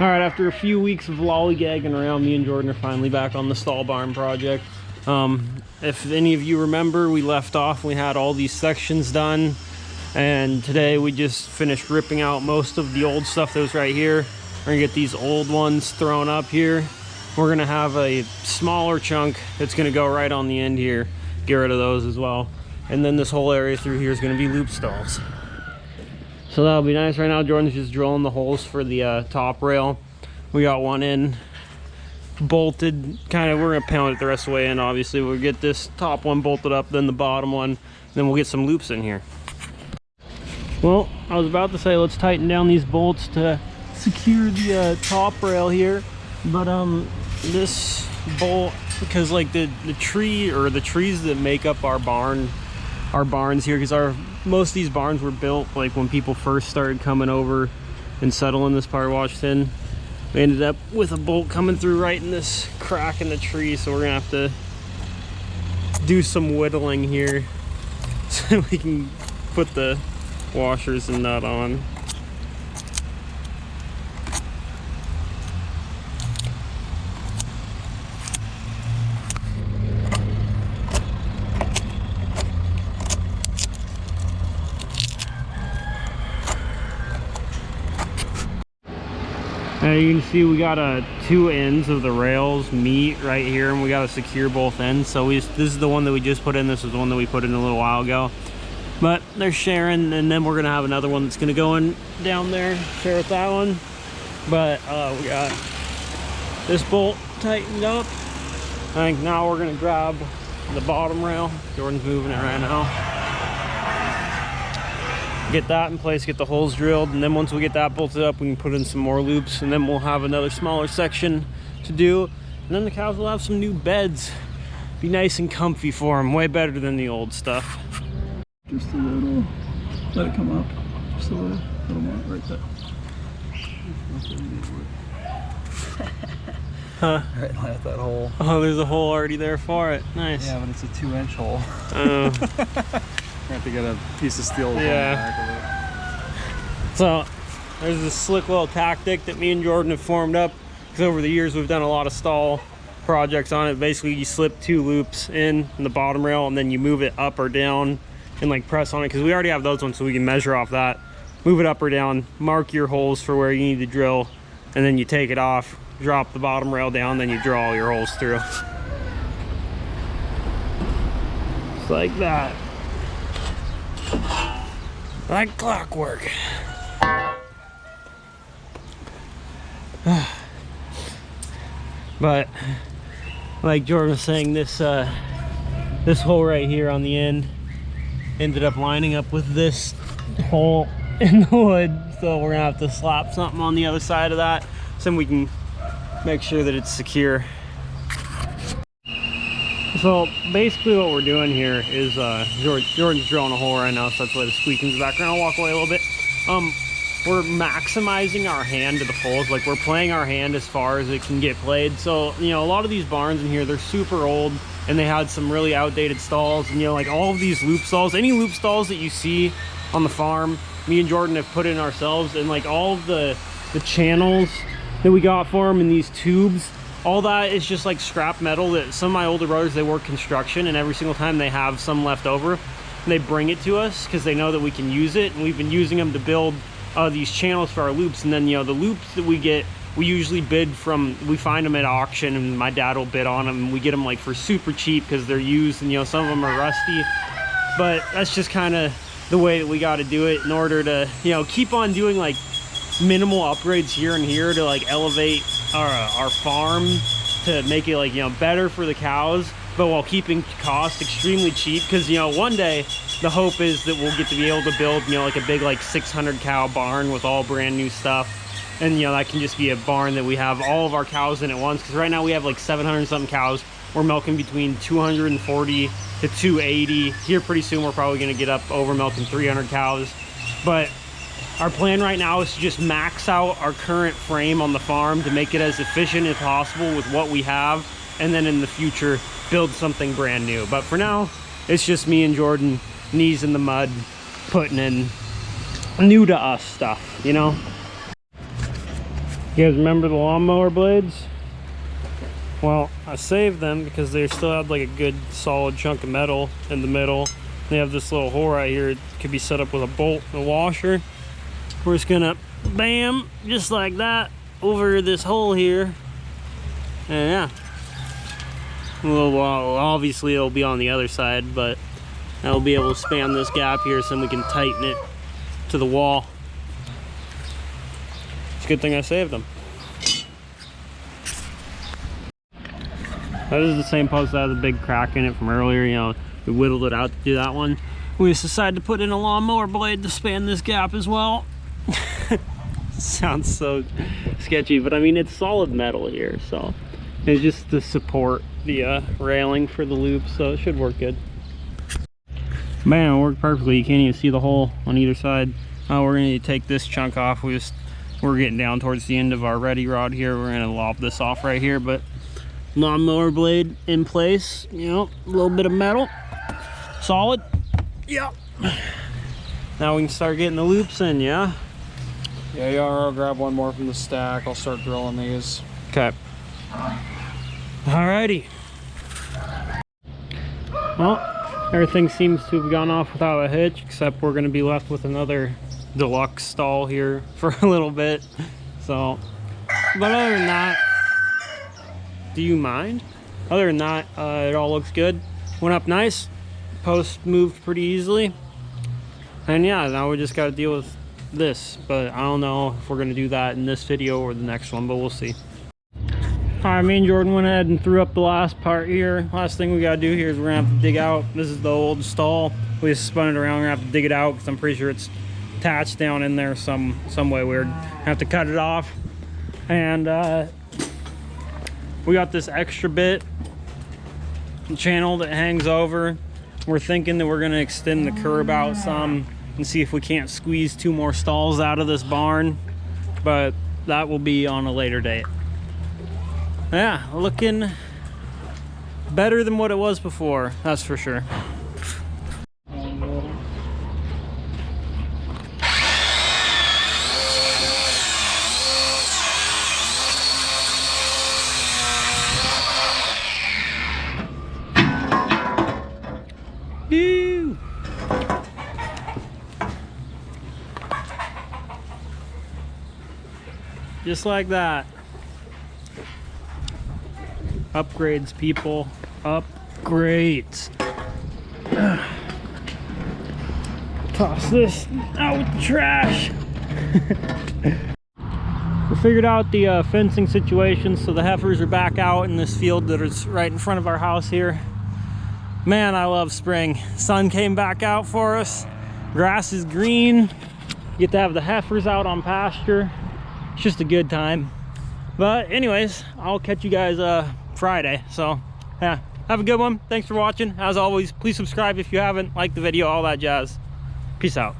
All right, after a few weeks of lollygagging around, me and Jordan are finally back on the stall barn project. If any of you remember, we left off, we had all these sections done, and today we just finished ripping out most of the old stuff that was right here. We're gonna get these old ones thrown up here. We're gonna have a smaller chunk that's gonna go right on the end here, get rid of those as well. And then this whole area through here is gonna be loop stalls. So that'll be nice. Right now Jordan's just drilling the holes for the top rail. We got one in, bolted, kind of, we're gonna pound it the rest of the way in. Obviously we'll get this top one bolted up, then the bottom one, then we'll get some loops in here. Well, I was about to say let's tighten down these bolts to secure the top rail here, but this bolt, because like the tree or the trees that make up our barns here, because most of these barns were built like when people first started coming over and settling this part of Washington. We ended up with a bolt coming through right in this crack in the tree, so we're gonna have to do some whittling here so we can put the washers and nut on. Now you can see we got two ends of the rails meet right here, and we got to secure both ends. So this is the one that we just put in. This is the one that we put in a little while ago. But they're sharing, and then we're gonna have another one that's gonna go in down there, share with that one. But we got this bolt tightened up. I think now we're gonna grab the bottom rail. Jordan's moving it right now. Get that in place, get the holes drilled, and then once we get that bolted up, we can put in some more loops, and then we'll have another smaller section to do. And then the cows will have some new beds. Be nice and comfy for them, way better than the old stuff. Just a little, let it come up. Just a little more, right there. Huh? Right at that hole. Oh, there's a hole already there for it. Nice. Yeah, but it's a 2-inch hole. Oh. I have to get a piece of steel. Yeah. So there's this slick little tactic that me and Jordan have formed up, because over the years we've done a lot of stall projects on it. Basically you slip 2 loops in the bottom rail, and then you move it up or down and like press on it, because we already have those ones, so we can measure off that, move it up or down, mark your holes for where you need to drill, and then you take it off, drop the bottom rail down, then you draw all your holes through. Just like that. Like clockwork. But like Jordan was saying, this hole right here on the end ended up lining up with this hole in the wood, so we're gonna have to slap something on the other side of that so we can make sure that it's secure. So basically what we're doing here is Jordan's drilling a hole right now, so that's why the squeaking's in the background. I'll walk away a little bit. We're maximizing our hand to the fullest. Like, we're playing our hand as far as it can get played. So, you know, a lot of these barns in here, they're super old, and they had some really outdated stalls. And, you know, like all of these loop stalls, any loop stalls that you see on the farm, me and Jordan have put in ourselves. And like all of the channels that we got for them in these tubes, all that is just like scrap metal that some of my older brothers, they work construction, and every single time they have some left over, and they bring it to us because they know that we can use it. And we've been using them to build these channels for our loops. And then, you know, the loops that we get, we usually bid from, we find them at auction, and my dad will bid on them, and we get them like for super cheap because they're used, and you know, some of them are rusty. But that's just kind of the way that we got to do it in order to, you know, keep on doing like minimal upgrades here and here to like elevate our farm, to make it like, you know, better for the cows, but while keeping cost extremely cheap. Because, you know, one day the hope is that we'll get to be able to build, you know, like a big like 600 cow barn with all brand new stuff, and you know, that can just be a barn that we have all of our cows in at once. Because right now we have like 700 something cows. We're milking between 240 to 280 here. Pretty soon we're probably going to get up over milking 300 cows. But our plan right now is to just max out our current frame on the farm to make it as efficient as possible with what we have, and then in the future build something brand new. But for now, it's just me and Jordan, knees in the mud, putting in new to us stuff, you know? You guys remember the lawnmower blades? Well, I saved them because they still had like a good solid chunk of metal in the middle. They have this little hole right here. It could be set up with a bolt and a washer. We're just gonna bam, just like that, over this hole here. And yeah. Well, obviously it'll be on the other side, but I'll be able to span this gap here so we can tighten it to the wall. It's a good thing I saved them. That is the same post that has a big crack in it from earlier. You know, we whittled it out to do that one. We just decided to put in a lawnmower blade to span this gap as well. Sounds so sketchy, but I mean, it's solid metal here, so it's just to support the railing for the loop, so it should work good. Man, it worked perfectly. You can't even see the hole on either side. We're gonna need to take this chunk off. We're getting down towards the end of our ready rod here. We're gonna lop this off right here, but lawnmower blade in place, you know, a little bit of metal, solid. Yep. Now we can start getting the loops in, yeah? Yeah, I'll grab one more from the stack. I'll start drilling these. Okay. Alrighty. Well, everything seems to have gone off without a hitch, except we're gonna be left with another deluxe stall here for a little bit. So, but other than that, do you mind? Other than that, it all looks good. Went up nice. Post moved pretty easily. And yeah, now we just got to deal with this. But I don't know if we're going to do that in this video or the next one, but we'll see. Alright, me and Jordan went ahead and threw up the last part here. Last thing we got to do here is we're going to have to dig out. This is the old stall. We just spun it around. We're going to have to dig it out because I'm pretty sure it's attached down in there some way weird. Have to cut it off. And we got this extra bit channel that hangs over. We're thinking that we're going to extend the curb out some and see if we can't squeeze 2 more stalls out of this barn, but that will be on a later date. Yeah, looking better than what it was before, that's for sure. Just like that. Upgrades, people. Upgrades. Toss this out with the trash. We figured out the fencing situation, so the heifers are back out in this field that is right in front of our house here. Man, I love spring. Sun came back out for us. Grass is green. You get to have the heifers out on pasture. It's just a good time. But anyways, I'll catch you guys Friday. So yeah, have a good one. Thanks for watching. As always, please subscribe if you haven't, like the video, all that jazz. Peace out.